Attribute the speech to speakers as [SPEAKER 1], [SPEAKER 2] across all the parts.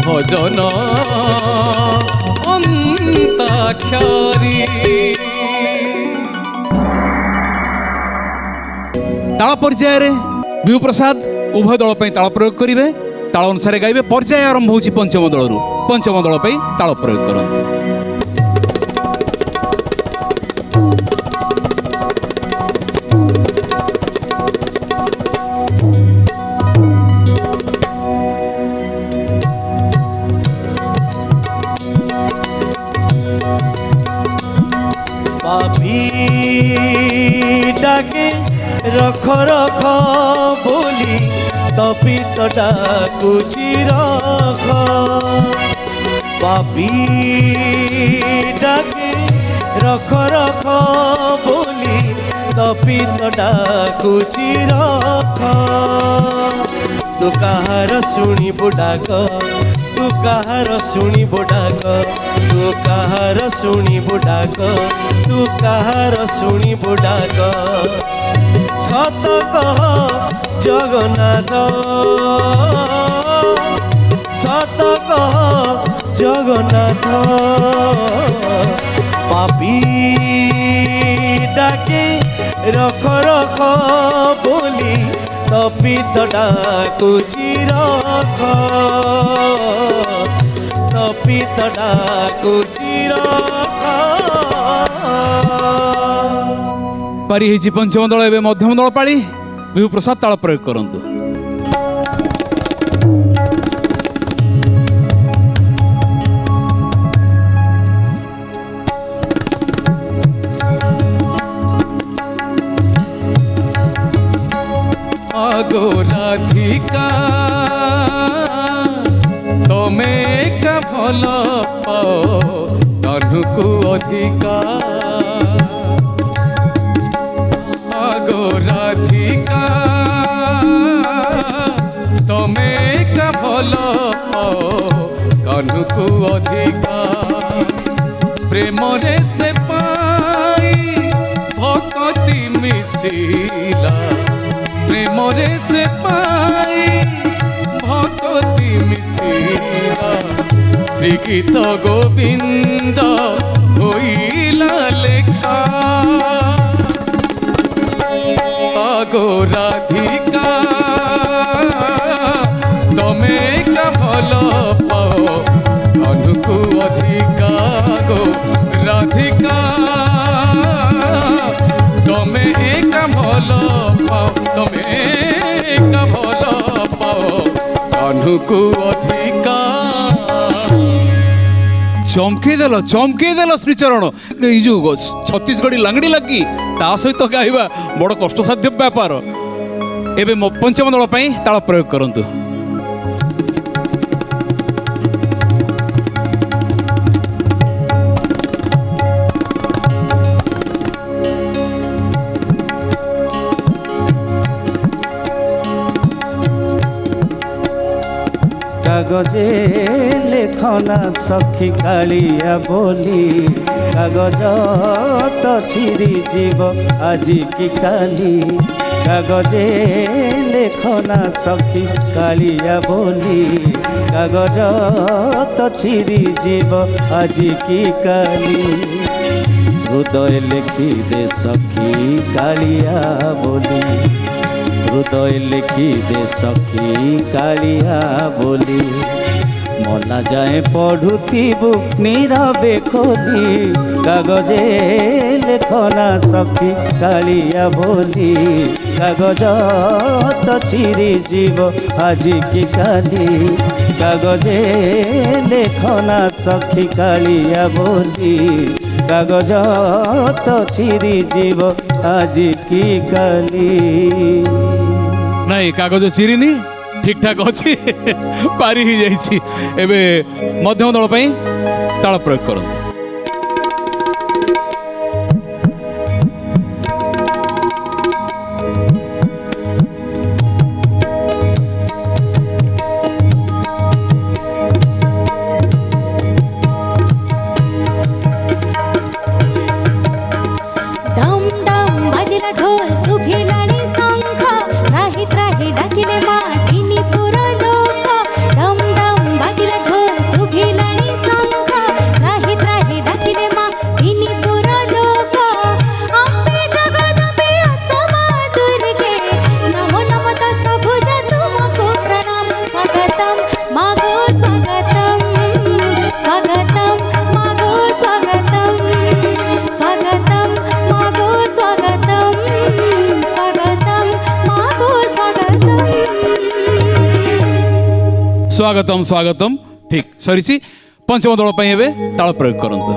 [SPEAKER 1] भजन अंताक्षरी। ताल पर्याय विभु प्रसाद उभय दल ताल प्रयोग करेंगे। ताल अनुसार गाइबे। पर्याय आरंभ हो पंचम दल रु। पंचम दल ताल प्रयोग करते।
[SPEAKER 2] डाके रख रख बोली तपित डाकुची रख। पापी डाके रख रख बोली तपित डाकुची रख। तू कहार शुणिबु डाक, तू कहार शुणिबु डाक, तू कहार शुणिबु डाक, तू कहार शुणिबु डाक। सत कह जगन्नाथ, सत कह जगन्नाथ। पापी डाके रख रख बोली तपित डाकुची रख, तपित डाकुची रख।
[SPEAKER 1] पारी होइछि पंचम दल। एवं मध्यम दल पाली विभु प्रसाद ताल प्रयोग करंतु। आगो राधिका तमे का भल पाओ तनुकु अधिका। आगो राधिका तमे का भल पाओ तनुकु अधिका। प्रेम रे से पाई भक्ति मिशिला, प्रेम रे से पाई भक्ति मिशिला। श्री गीत गोविंद होइला लेखा। आगो राधिका तमे का भल पाओ तनुकु अधिका। गो राधिका तमे का भल पाओ, तमे का भल पाओ तनुकु अधिका। चमके देल श्रीचरण। ये जो छत्तीसगढ़ी लांगड़ी लगी ता सहित गाइबा बड़ कष्टसाध्य व्यापार। एवं पंचम दल ताल प्रयोग करंतु।
[SPEAKER 2] कागजे लेखना सखी कालिया बोली, कागज तो छिरी जीव आज की काली। कागजे लेखना सखी कालिया बोली, कागज तो छिरी जीव आज की काली। हृदय लिखि दे सखी कालिया बोली, हृदय लिखि दे सखी कालिया बोली। मना जाए पढ़ुथिबु नीरवे खोली, कागजे लेखना सखी कालिया बोली। कागज तो छिरी जीव आज की काली, कागजे लेखना सखी कालिया बोली। कागज तो छिरी जीव आज की काली।
[SPEAKER 1] नहीं कागज चिरीनी ठीक ठाक अच्छी पारी ही जाइए। एवं मध्यम दल ताल प्रयोग कर।
[SPEAKER 3] त्राही त्राही डाकिले मा तिनी पुरा लोक। डम डम बाजिला ढोल
[SPEAKER 1] स्वागतम स्वागतम ठीक सरी पंचम दल ताल प्रयोग करंतु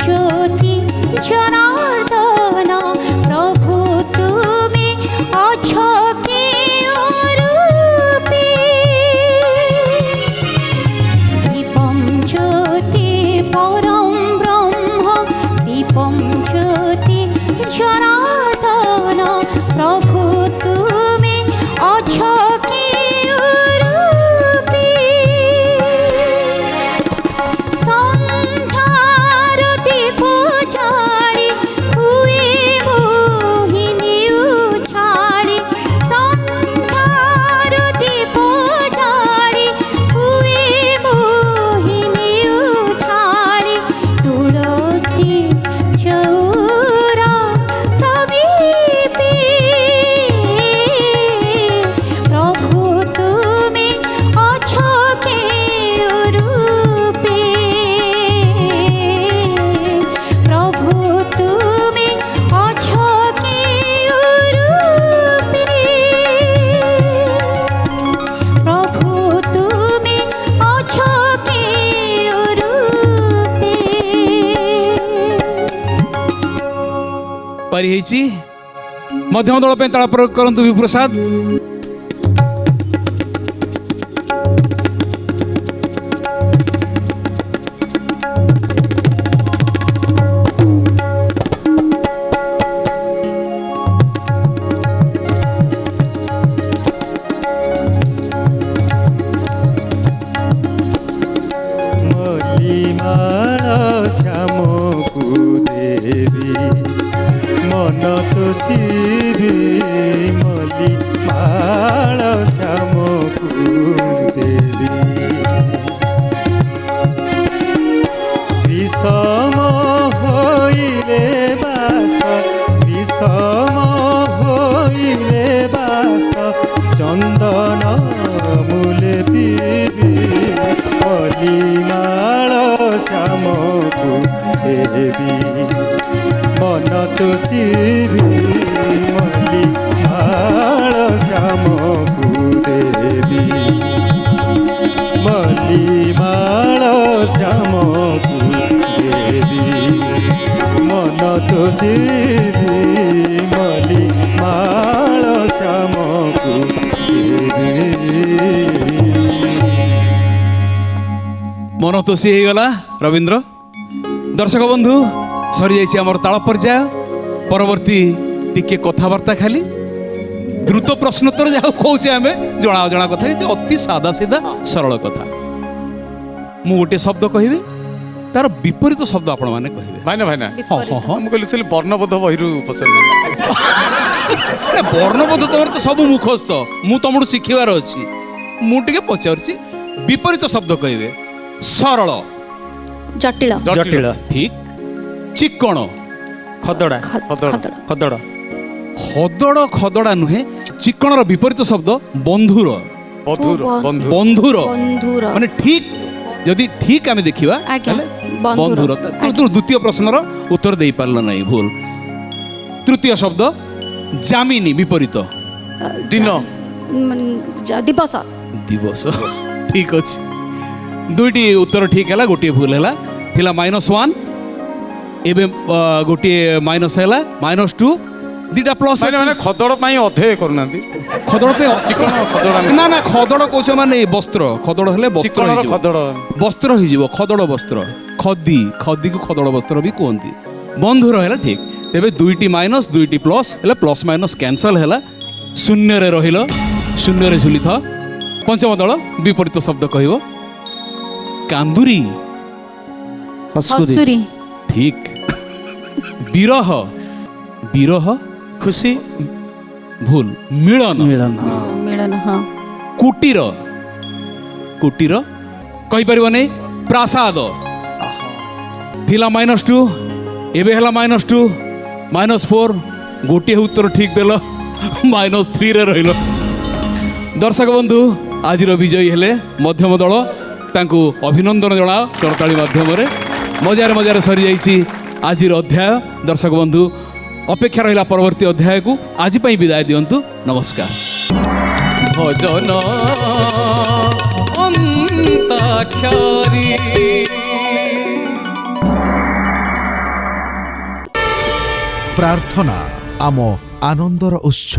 [SPEAKER 3] ज्योति जनार्दन प्रभु तुमे अछो के रूपे दीपम ज्योति परम ब्रह्म दीपम ज्योति जनार्दन प्रभु तुमे अछो के
[SPEAKER 1] मध्यम दल ताल प्रयोग करंतु विप्रसाद
[SPEAKER 2] मन तो शिवी मली माल श्याम देवी विषम होइले बास विषम होइले बास चंदन मूले पीवी मली माल श्याम देवी मन तो शिवी मली माल श्याम देवी मली माल श्याम देवी मन तो शिवी मली माल श्याम देवी
[SPEAKER 1] मन तोषी हो गला रवींद्र दर्शक बंधु सरी जाइए आमर ताल पर्याय परवर्ती टिके कथबार्ता खाली द्रुत प्रश्नोत्तर जहाँ कौचे आम जना जना कथा अति सादा सीधा सरल कथा मु गोटे शब्द कहि तार विपरीत शब्द आपण माने कहिबे
[SPEAKER 4] भाईना भाईना
[SPEAKER 1] हाँ हाँ
[SPEAKER 4] हम कहली वर्णबोध बहिरू पचार
[SPEAKER 1] वर्णबोध तमर तो सब मुखस्त मु तुमको शिखिबार अछि मु टिके पचारछि विपरीत शब्द कहिबे सरल
[SPEAKER 3] जटिल
[SPEAKER 2] जटिल
[SPEAKER 1] ठीक चिक्कण
[SPEAKER 2] खदड़ा
[SPEAKER 3] खदड़
[SPEAKER 2] खदड़
[SPEAKER 1] खदड़ खदड़ा नुहे चिक्कणर विपरीत शब्द बंधुर
[SPEAKER 4] बंधुर बंधु
[SPEAKER 1] बंधुर
[SPEAKER 3] बंधुर
[SPEAKER 1] माने ठीक जदि ठीक आमे देखिबा
[SPEAKER 3] आज्ञा
[SPEAKER 1] बंधुर तो द्वितीय प्रश्नर उत्तर दे पारला नहीं भूल तृतीय शब्द जामिनी विपरीत
[SPEAKER 4] दिन
[SPEAKER 3] दिवस
[SPEAKER 1] दिवस ठीक अछि दुईटी उत्तर ठीक है गोटे भूल है थिला -1 एबे गोटे माइनस है -2 दीटा प्लस
[SPEAKER 4] माने खदड़ पाई अध्यय करना
[SPEAKER 1] खदड़ पे
[SPEAKER 4] चिकन खदड़
[SPEAKER 1] ना ना खदड़ कोच माने वस्त्र खदड़ हेले वस्त्र
[SPEAKER 4] चिकन खदड़
[SPEAKER 1] वस्त्र हो जिवो खदड़ वस्त्र खदी खदी को खदड़ वस्त्र भी कहती बंधुर है ठीक तेबे दुईटी माइनस दुईटी प्लस हेले प्लस माइनस कैंसल है शून्य रे रहिल शून्य रे झुली था पंचम दल विपरीत शब्द कहबो कांदुरी
[SPEAKER 3] हसुरी
[SPEAKER 1] ठीक विरह विरह
[SPEAKER 2] खुशी
[SPEAKER 1] भूल मिलन
[SPEAKER 2] मिलन
[SPEAKER 3] मिलन हाँ
[SPEAKER 1] कुटीर कुटीर कही परिबो नहीं प्रासाद थिला -2 ଏବେ ହେଲା -2 -4 ଗୋଟିଏ ଉତ୍ତର ଠିକ୍ ଦେଲ -3ରେ ରହିଲ। ଦର୍ଶକ ବନ୍ଧୁ ଆଜିର ବିଜୟୀ ହେଲେ ମଧ୍ୟମ ଦଳ, ତାଙ୍କୁ ଅଭିନନ୍ଦନ ଜଣାଅ କରତାଳି ମାଧ୍ୟମରେ। ମଜାରେ ମଜାରେ ସରିଯାଇଛି ଆଜିର ଅଧ୍ୟାୟ। ଦର୍ଶକ ବନ୍ଧୁ ଅପେକ୍ଷା ରହିଲା ପରବର୍ତ୍ତୀ ଅଧ୍ୟାୟକୁ। ଆଜି ପାଇଁ ବିଦାୟ ଦିଅନ୍ତୁ, ନମସ୍କାର।
[SPEAKER 4] ଭଜନ ଅନ୍ତାକ୍ଷରୀ
[SPEAKER 5] ପ୍ରାର୍ଥନା ଆମ ଆନନ୍ଦର ଉତ୍ସ।